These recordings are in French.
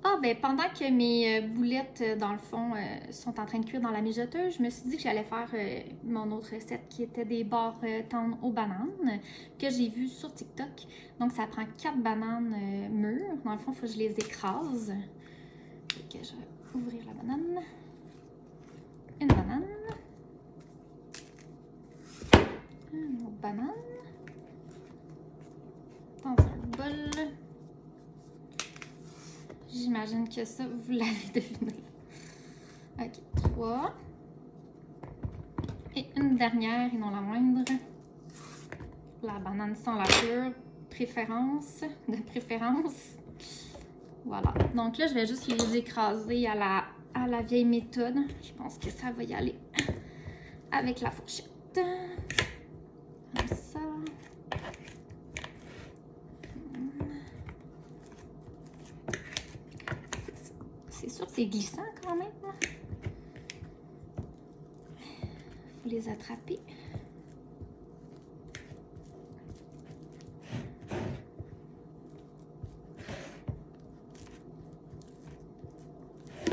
Ah, ben pendant que mes boulettes, dans le fond, sont en train de cuire dans la mijoteuse, je me suis dit que j'allais faire mon autre recette qui était des barres tendres aux bananes que j'ai vu sur TikTok. Donc, ça prend 4 bananes mûres. Dans le fond, il faut que je les écrase. Donc, je vais ouvrir la banane. Une banane. Une autre banane. Dans un bol. J'imagine que ça, vous l'avez deviné. Ok, 3. Et une dernière, et non la moindre. La banane sans la fleur, de préférence. Voilà. Donc là, je vais juste les écraser à la vieille méthode. Je pense que ça va y aller avec la fourchette. Comme ça. C'est sûr que c'est glissant quand même. Faut les attraper.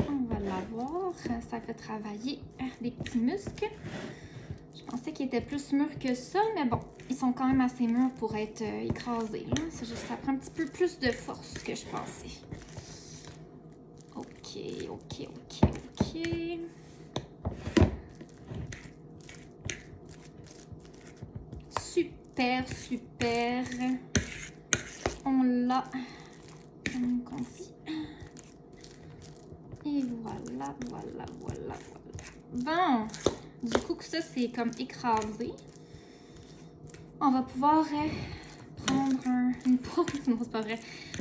On va l'avoir. Ça fait travailler des petits muscles. Je pensais qu'ils étaient plus mûrs que ça, mais bon, ils sont quand même assez mûrs pour être écrasés. C'est juste, ça prend un petit peu plus de force que je pensais. Ok. Super. On l'a comme ci. Et voilà. Bon, du coup que ça c'est comme écrasé. On va pouvoir prendre une pause, non c'est pas vrai.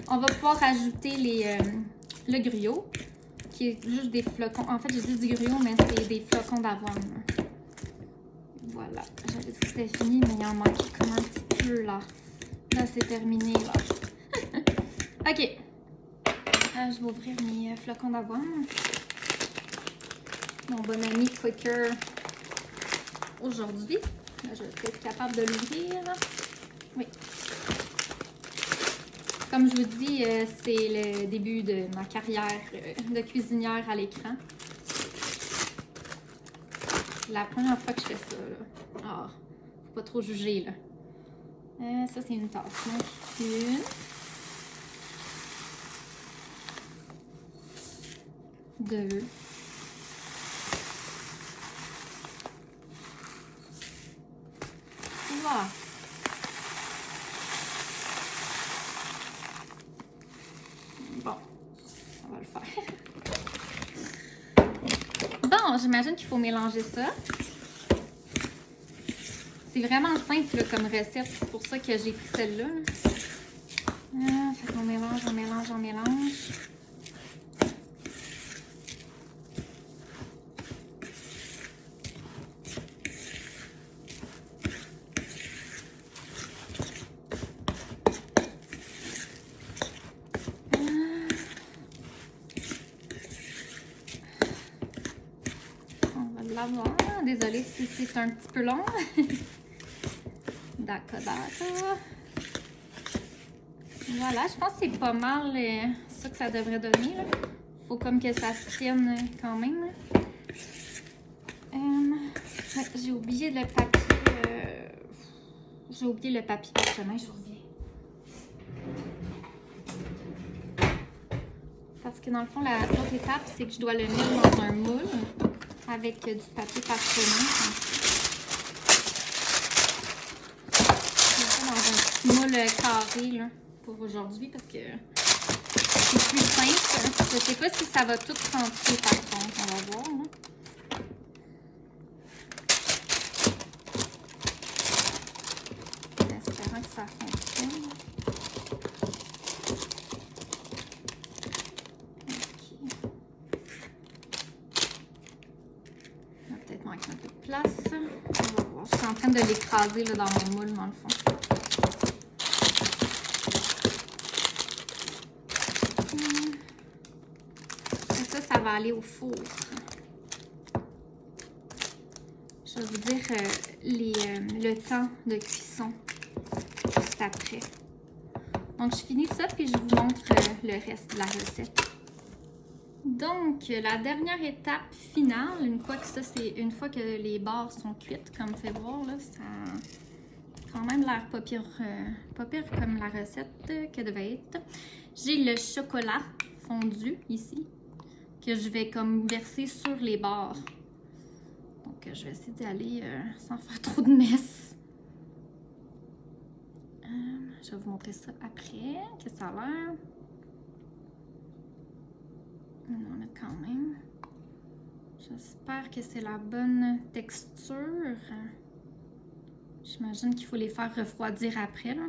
On va pouvoir ajouter le gruau, qui est juste des flocons. En fait, j'ai dit du gruau, mais c'est des flocons d'avoine. Voilà, j'avais dit que c'était fini, mais il en manquait comme un petit peu là. Là, c'est terminé là. Ok. Je vais ouvrir mes flocons d'avoine. Mon bon ami Quaker aujourd'hui. Là, je vais être capable de l'ouvrir. Oui. Comme je vous dis, c'est le début de ma carrière de cuisinière à l'écran. C'est la première fois que je fais ça. Là. Ah, faut pas trop juger là. Ça, c'est une tasse. Donc, une. Deux. Voilà. Bon, on va le faire. Bon, j'imagine qu'il faut mélanger ça. C'est vraiment simple là, comme recette, c'est pour ça que j'ai pris celle-là. Fait qu'on mélange. L'avoir. Désolée si c'est un petit peu long. D'accord. Voilà, je pense que c'est pas mal ça que ça devrait donner. Là. Faut comme que ça se tienne quand même. Ouais, j'ai oublié le papier. J'ai oublié le papier parchemin, je reviens. Parce que dans le fond, l'autre étape, c'est que je dois le mettre dans un moule avec du papier parchemin. Dans un petit moule carré là, pour aujourd'hui parce que c'est plus simple. Je sais pas si ça va tout rentrer par contre, on va voir. Hein. En espérant que ça fonctionne. On va peut-être manquer un peu de place. On va voir. Je suis en train de l'écraser dans mon moule dans le fond. Ça va aller au four. Je vais vous dire le temps de cuisson juste après. Donc, je finis ça puis je vous montre le reste de la recette. Donc, la dernière étape finale, une fois que les barres sont cuites, comme vous pouvez voir, là, ça a quand même l'air pas pire comme la recette que devait être. J'ai le chocolat fondu ici, que je vais comme verser sur les barres. Donc, je vais essayer d'y aller sans faire trop de mess. Je vais vous montrer ça après, que ça a l'air. On en a quand même. J'espère que c'est la bonne texture. J'imagine qu'il faut les faire refroidir après, là.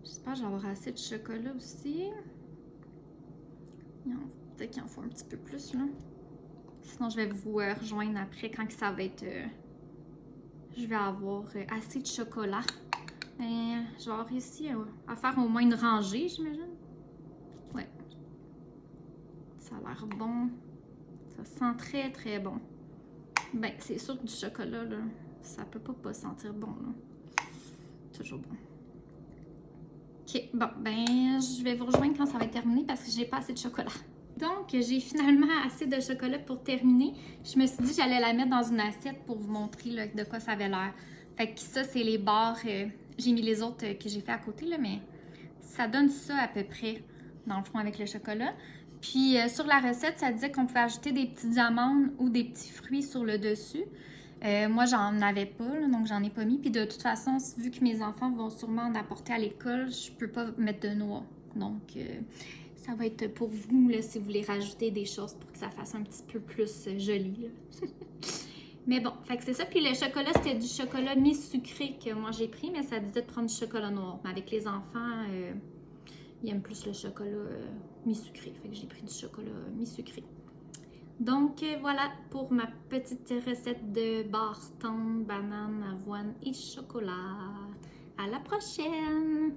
J'espère que je vais avoir assez de chocolat aussi. Peut-être qu'il en faut un petit peu plus, là. Sinon, je vais vous rejoindre après quand ça va être... je vais avoir assez de chocolat. Et je vais avoir réussi à faire au moins une rangée, j'imagine. Ouais. Ça a l'air bon. Ça sent très, très bon. Ben, c'est sûr que du chocolat, là, ça peut pas sentir bon, là. Toujours bon. Ok, bon, ben, je vais vous rejoindre quand ça va être terminé parce que j'ai pas assez de chocolat. Donc, j'ai finalement assez de chocolat pour terminer. Je me suis dit que j'allais la mettre dans une assiette pour vous montrer là, de quoi ça avait l'air. Fait que ça, c'est les barres. J'ai mis les autres que j'ai fait à côté, là, mais ça donne ça à peu près, dans le fond, avec le chocolat. Puis, sur la recette, ça disait qu'on pouvait ajouter des petites amandes ou des petits fruits sur le dessus. Moi, j'en avais pas, là, donc j'en ai pas mis. Puis de toute façon, vu que mes enfants vont sûrement en apporter à l'école, je peux pas mettre de noix. Donc, ça va être pour vous, là, si vous voulez rajouter des choses pour que ça fasse un petit peu plus joli. Mais bon, fait que c'est ça. Puis le chocolat, c'était du chocolat mi-sucré que moi j'ai pris, mais ça disait de prendre du chocolat noir. Mais avec les enfants, ils aiment plus le chocolat mi-sucré. Fait que j'ai pris du chocolat mi-sucré. Donc voilà pour ma petite recette de barres tendres, bananes, avoine et chocolat. À la prochaine!